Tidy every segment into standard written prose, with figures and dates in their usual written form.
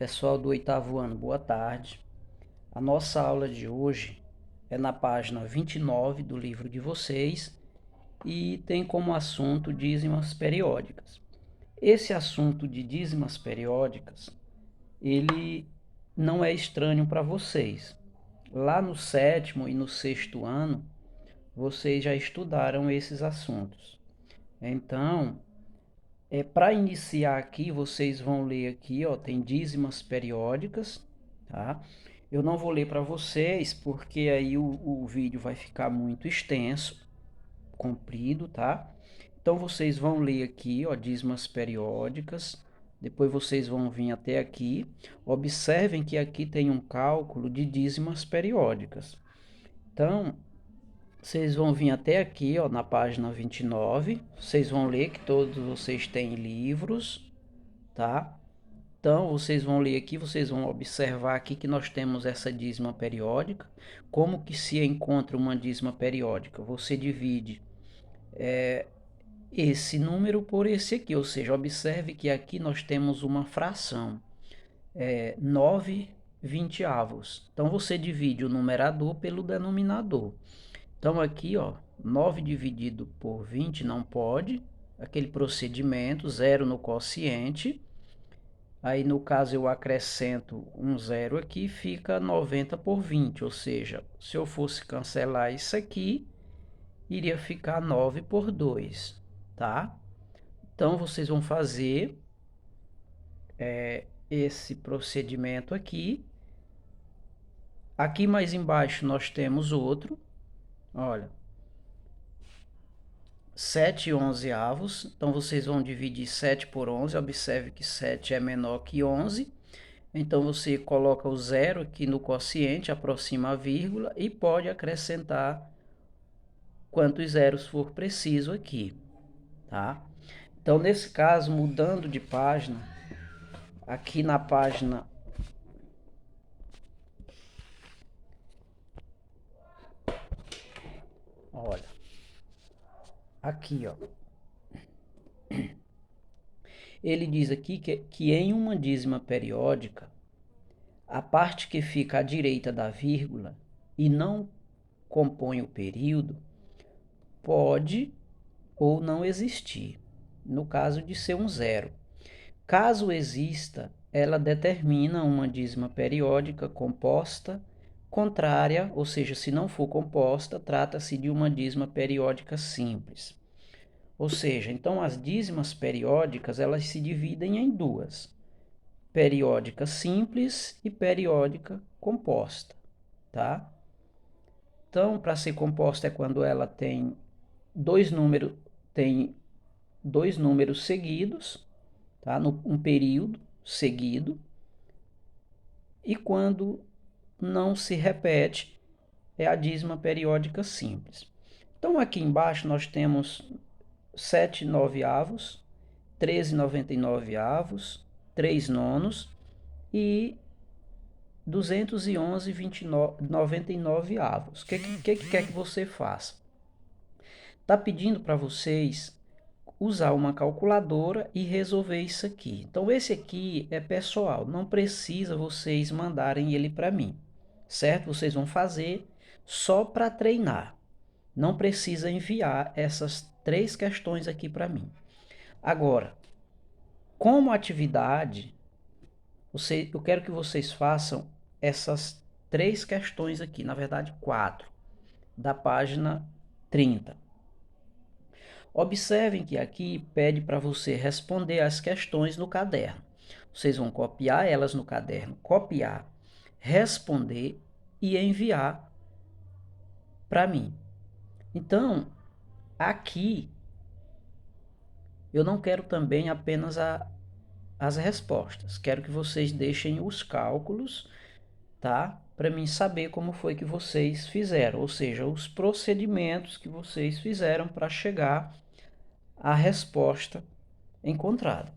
Pessoal do oitavo ano, boa tarde. A nossa aula de hoje é na página 29 do livro de vocês e tem como assunto dízimas periódicas. Esse assunto de dízimas periódicas, ele não é estranho para vocês. Lá no sétimo e no sexto ano, vocês já estudaram esses assuntos. Então, para iniciar aqui, vocês vão ler aqui, ó, tem dízimas periódicas, tá? Eu não vou ler para vocês, porque aí o vídeo vai ficar muito extenso, comprido, tá? Então vocês vão ler aqui, ó, dízimas periódicas, depois vocês vão vir até aqui. Observem que aqui tem um cálculo de dízimas periódicas. Então, vocês vão vir até aqui, ó, na página 29. Vocês vão ler que todos vocês têm livros, tá? Então, vocês vão ler aqui, vocês vão observar aqui que nós temos essa dízima periódica. Como que se encontra uma dízima periódica? Você divide esse número por esse aqui, ou seja, observe que aqui nós temos uma fração, 9 vinteavos. Então, você divide o numerador pelo denominador. Então, aqui, ó, 9 dividido por 20 não pode, aquele procedimento, zero no quociente. Aí, no caso, eu acrescento um zero aqui, fica 90 por 20, ou seja, se eu fosse cancelar isso aqui, iria ficar 9 por 2, tá? Então, vocês vão fazer esse procedimento aqui. Aqui mais embaixo nós temos outro, olha, 7 onzeavos. Então, vocês vão dividir 7 por 11. Observe que 7 é menor que 11. Então, você coloca o zero aqui no quociente, aproxima a vírgula e pode acrescentar quantos zeros for preciso aqui, tá? Então, nesse caso, mudando de página, aqui na página... Olha, aqui, ó. Ele diz aqui que em uma dízima periódica, a parte que fica à direita da vírgula e não compõe o período pode ou não existir, no caso de ser um zero. Caso exista, ela determina uma dízima periódica composta contrária, ou seja, se não for composta, trata-se de uma dízima periódica simples. Ou seja, então as dízimas periódicas, elas se dividem em duas: periódica simples e periódica composta, tá? Então, para ser composta é quando ela tem dois números, seguidos, tá? Um período seguido, e quando não se repete, é a dízima periódica simples. Então, aqui embaixo nós temos 7 noveavos, 13 99avos, 3 nonos e 211 99avos. O que quer que você faça? Está pedindo para vocês usar uma calculadora e resolver isso aqui. Então, esse aqui é pessoal, não precisa vocês mandarem ele para mim, certo? Vocês vão fazer só para treinar. Não precisa enviar essas 3 questões aqui para mim. Agora, como atividade, eu quero que vocês façam essas 3 questões aqui, na verdade 4, da página 30. Observem que aqui pede para você responder as questões no caderno. Vocês vão copiar elas no caderno, copiar, responder e enviar para mim. Então, aqui eu não quero também apenas as respostas. Quero que vocês deixem os cálculos, tá? Para mim saber como foi que vocês fizeram, ou seja, os procedimentos que vocês fizeram para chegar à resposta encontrada.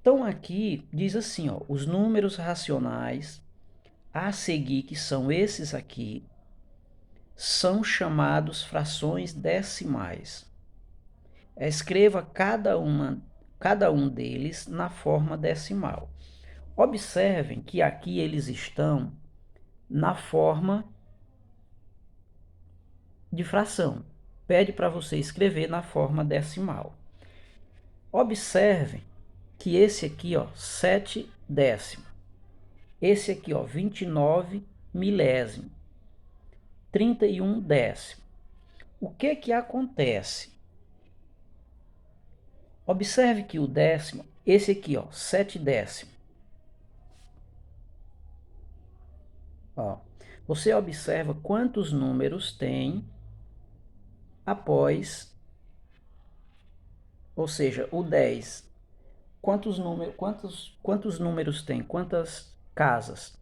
Então aqui diz assim, ó, os números racionais a seguir, que são esses aqui, são chamados frações decimais. Escreva cada um deles na forma decimal. Observem que aqui eles estão na forma de fração. Pede para você escrever na forma decimal. Observem que esse aqui, ó, 7 décimo. Esse aqui, ó, 29 milésimo. 31 décimo. O que que acontece? Observe que o décimo, esse aqui, ó, 7 décimo. Ó, você observa quantos números tem após, ou seja, o 10. Quantos números tem? Quantas casas?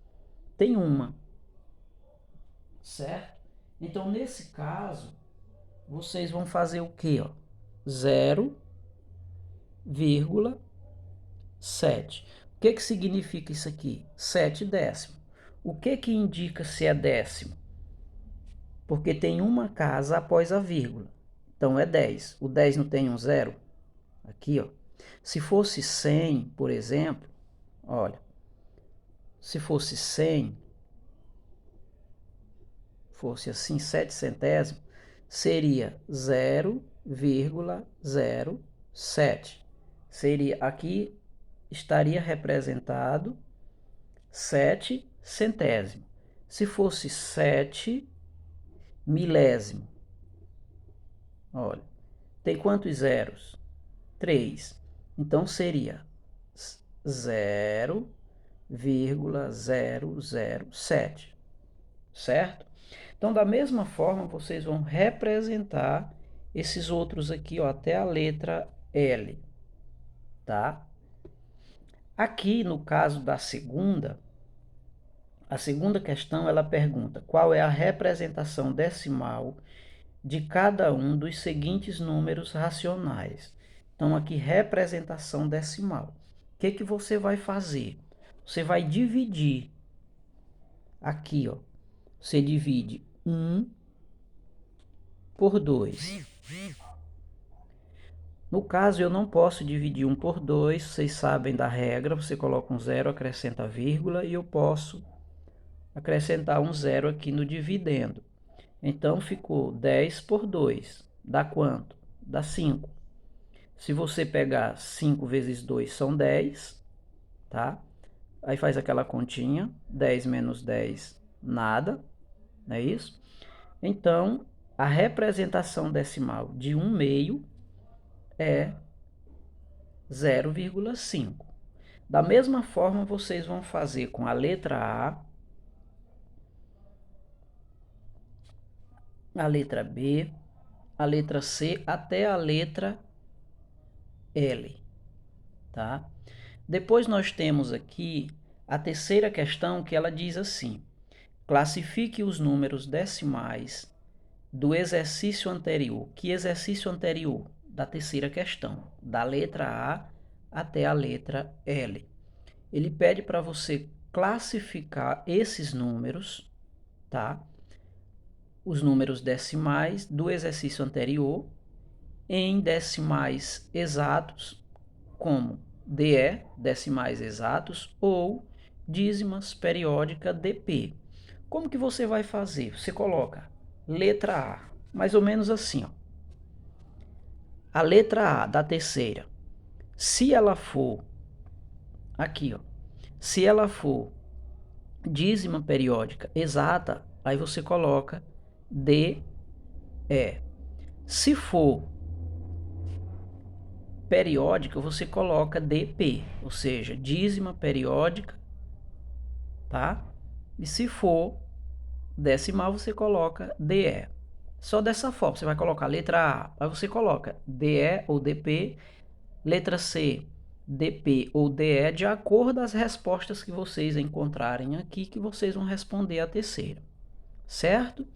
Tem uma, certo? Então, nesse caso, vocês vão fazer o quê? Ó? 0,7. O que que significa isso aqui? 7 décimo. O que que indica se é décimo? Porque tem uma casa após a vírgula. Então é 10. O 10 não tem um zero? Aqui, ó. Se fosse 100, por exemplo, olha, se fosse 100, fosse assim, 7 centésimos, seria 0,07. Seria, aqui estaria representado 7 centésimo. Se fosse 7 milésimo, olha, tem quantos zeros? 3. Então seria 0,007, certo? Então, da mesma forma, vocês vão representar esses outros aqui, ó, até a letra L, tá? Aqui, no caso da segunda, a segunda questão, ela pergunta qual é a representação decimal de cada um dos seguintes números racionais. Então, aqui, representação decimal. O que que você vai fazer? Você vai dividir aqui, ó. Você divide 1 por 2. No caso, eu não posso dividir 1 por 2, vocês sabem da regra, você coloca um zero, acrescenta a vírgula, e eu posso acrescentar um zero aqui no dividendo. Então, ficou 10 por 2. Dá quanto? Dá 5. Se você pegar 5 vezes 2 são 10, tá? Aí faz aquela continha, 10 menos 10, nada, não é isso? Então, a representação decimal de 1 meio é 0,5. Da mesma forma, vocês vão fazer com a letra A letra B, a letra C, até a letra L, tá? Depois nós temos aqui a terceira questão, que ela diz assim: classifique os números decimais do exercício anterior. Que exercício anterior? Da terceira questão, da letra A até a letra L. Ele pede para você classificar esses números, tá? Os números decimais do exercício anterior em decimais exatos, como DE, decimais exatos, ou dízimas periódica DP. Como que você vai fazer? Você coloca letra A, mais ou menos assim, ó. A letra A da terceira, se ela for aqui, ó, se ela for dízima periódica exata, aí você coloca DE. Se for periódica, você coloca DP, ou seja, dízima periódica, tá? E se for decimal, você coloca DE. Só dessa forma, você vai colocar letra A, aí você coloca DE ou DP, letra C, DP ou DE, de acordo com as respostas que vocês encontrarem aqui, que vocês vão responder a terceira, certo?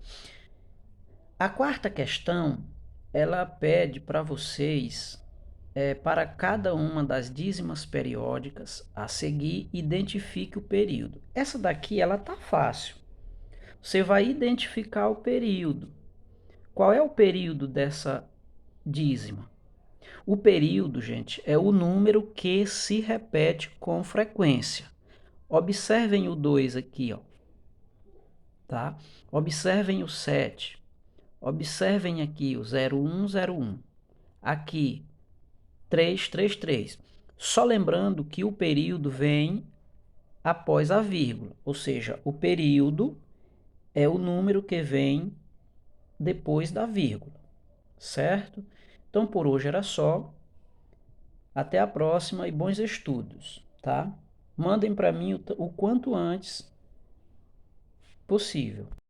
A quarta questão, ela pede para vocês, para cada uma das dízimas periódicas a seguir, identifique o período. Essa daqui, ela tá fácil. Você vai identificar o período. Qual é o período dessa dízima? O período, gente, é o número que se repete com frequência. Observem o 2 aqui, ó, tá? Observem o 7. Observem aqui o 0101. Aqui, 333. Só lembrando que o período vem após a vírgula, ou seja, o período é o número que vem depois da vírgula, certo? Então, por hoje era só. Até a próxima e bons estudos, tá? Mandem para mim o quanto antes possível.